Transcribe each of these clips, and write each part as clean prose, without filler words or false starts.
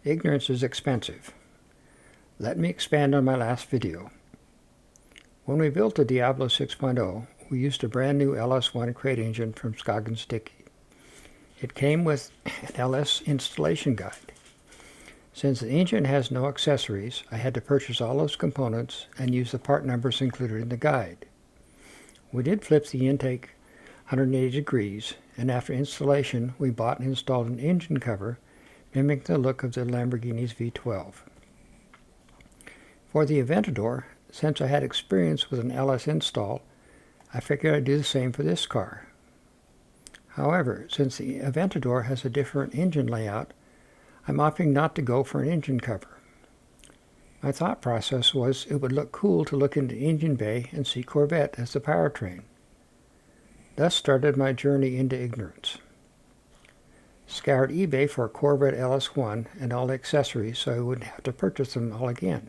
Ignorance is expensive. Let me expand on my last video. When we built the Diablo 6.0, we used a brand new LS1 crate engine from Scoggins Dickey. It came with an LS installation guide. Since the engine has no accessories, I had to purchase all those components and use the part numbers included in the guide. We did flip the intake 180 degrees, and after installation we bought and installed an engine cover mimicking the look of the Lamborghini's V12. For the Aventador, since I had experience with an LS install, I figured I'd do the same for this car. However, since the Aventador has a different engine layout, I'm opting not to go for an engine cover. My thought process was it would look cool to look into the engine bay and see Corvette as the powertrain. Thus started my journey into ignorance. Scoured eBay for a Corvette LS1 and all the accessories so I wouldn't have to purchase them all again.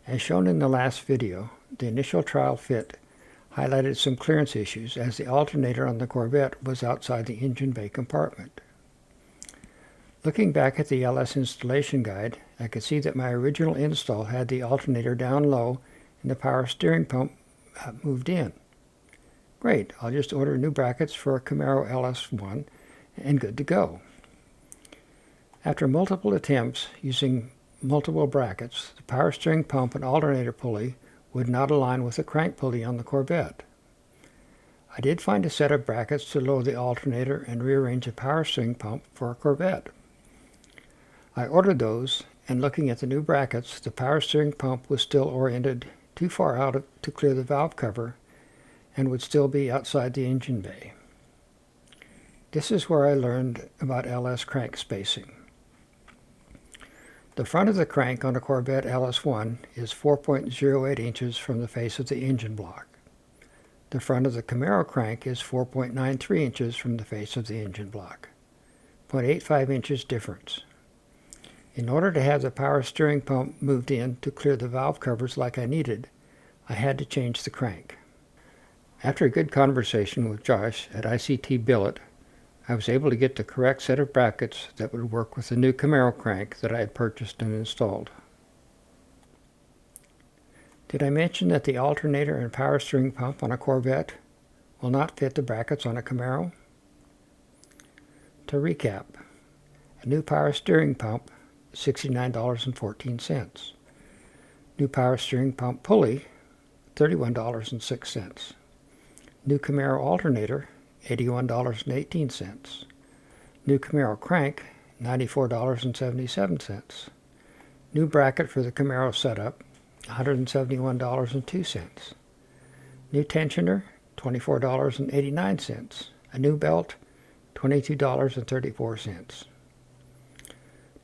As shown in the last video, the initial trial fit highlighted some clearance issues as the alternator on the Corvette was outside the engine bay compartment. Looking back at the LS installation guide, I could see that my original install had the alternator down low and the power steering pump moved in. Great, I'll just order new brackets for a Camaro LS1 and good to go. After multiple attempts using multiple brackets, the power steering pump and alternator pulley would not align with the crank pulley on the Corvette. I did find a set of brackets to lower the alternator and rearrange the power steering pump for a Corvette. I ordered those, and looking at the new brackets, the power steering pump was still oriented too far out to clear the valve cover and would still be outside the engine bay. This is where I learned about LS crank spacing. The front of the crank on a Corvette LS1 is 4.08 inches from the face of the engine block. The front of the Camaro crank is 4.93 inches from the face of the engine block, 0.85 inches difference. In order to have the power steering pump moved in to clear the valve covers like I needed, I had to change the crank. After a good conversation with Josh at ICT Billet, I was able to get the correct set of brackets that would work with the new Camaro crank that I had purchased and installed. Did I mention that the alternator and power steering pump on a Corvette will not fit the brackets on a Camaro? To recap, a new power steering pump, $69.14. New power steering pump pulley, $31.06. New Camaro alternator, $81.18. New Camaro crank, $94.77. New bracket for the Camaro setup, $171.02. New tensioner, $24.89. A new belt, $22.34.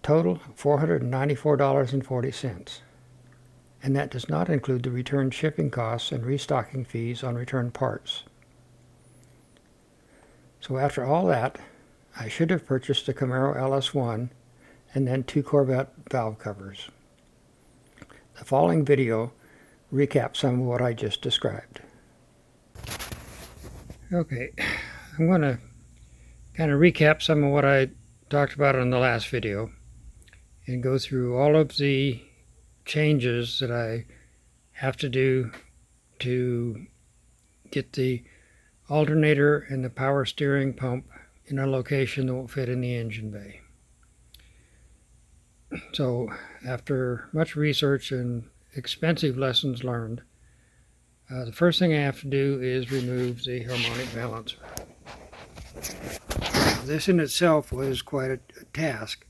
Total, $494.40. And that does not include the return shipping costs and restocking fees on return parts. So after all that, I should have purchased the Camaro LS1 and then 2 Corvette valve covers. The following video recaps some of what I just described. Okay, I'm going to kind of recap some of what I talked about in the last video and go through all of the changes that I have to do to get the alternator and the power steering pump in a location that will fit in the engine bay. So after much research and expensive lessons learned, the first thing I have to do is remove the harmonic balancer. This in itself was quite a task.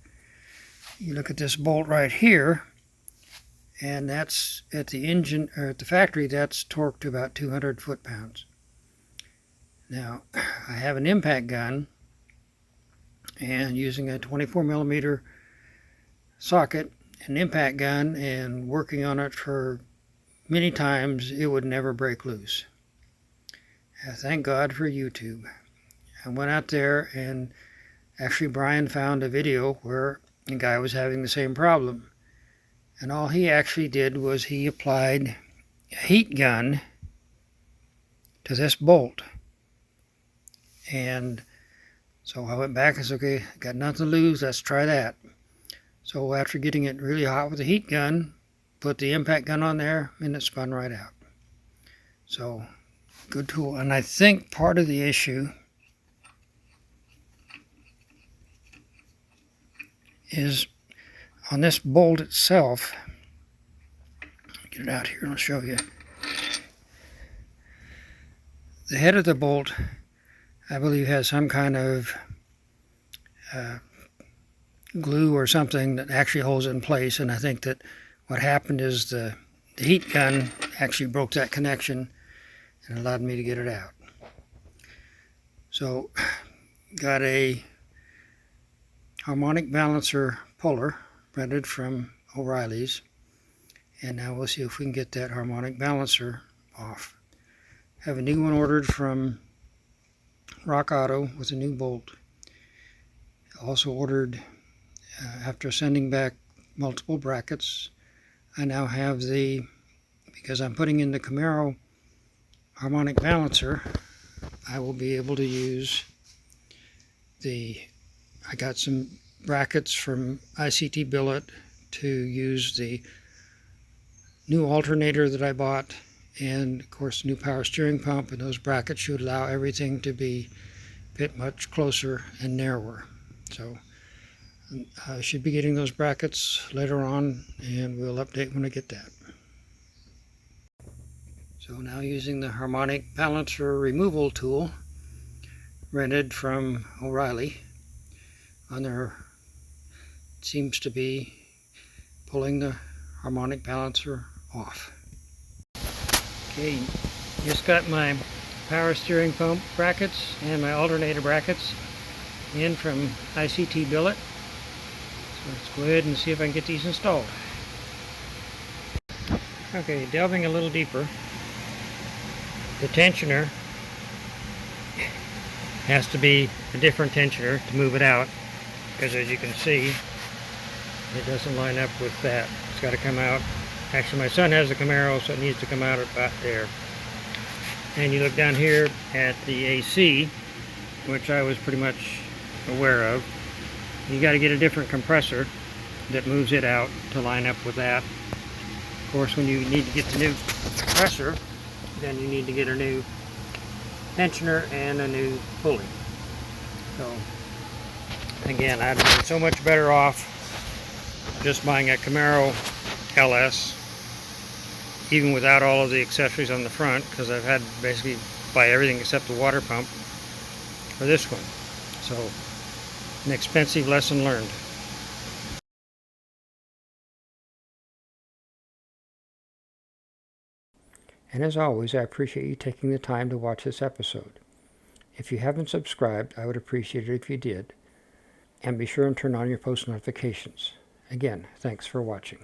You look at this bolt right here, and that's at the engine, or at the factory, that's torqued to about 200 foot-pounds. Now, I have an impact gun, and using a 24mm socket, an impact gun, and working on it for many times, it would never break loose. Thank God for YouTube. I went out there, and actually Brian found a video where a guy was having the same problem. And all he actually did was he applied a heat gun to this bolt. And So I went back and said, okay, got nothing to lose, let's try that. So after getting it really hot with the heat gun, put the impact gun on there, and it spun right out. So, good tool. And I think part of the issue is on this bolt itself. Get it out here and I'll show you. The head of the bolt, I believe, has some kind of glue or something that actually holds it in place, and I think that what happened is the heat gun actually broke that connection and allowed me to get it out. So, got a harmonic balancer puller rented from O'Reilly's, and now we'll see if we can get that harmonic balancer off. Have a new one ordered from Rock Auto with a new bolt. Also ordered, after sending back multiple brackets, I now have because I'm putting in the Camaro harmonic balancer, I will be able to use I got some brackets from ICT Billet to use the new alternator that I bought, and of course new power steering pump, and those brackets should allow everything to be a bit much closer and narrower. So I should be getting those brackets later on, and we'll update when I get that. So now using the harmonic balancer removal tool rented from O'Reilly, on there it seems to be pulling the harmonic balancer off. Okay, just got my power steering pump brackets and my alternator brackets in from ICT Billet. So let's go ahead and see if I can get these installed. Okay, delving a little deeper, the tensioner has to be a different tensioner to move it out, because as you can see, it doesn't line up with that. It's got to come out. Actually, my son has a Camaro, so it needs to come out about there. And you look down here at the AC, which I was pretty much aware of. You got to get a different compressor that moves it out to line up with that. Of course, when you need to get the new compressor, then you need to get a new tensioner and a new pulley. So again, I'd have been so much better off just buying a Camaro LS, even without all of the accessories on the front, because I've had to basically buy everything except the water pump for this one. So, an expensive lesson learned. And as always, I appreciate you taking the time to watch this episode. If you haven't subscribed, I would appreciate it if you did. And be sure and turn on your post notifications. Again, thanks for watching.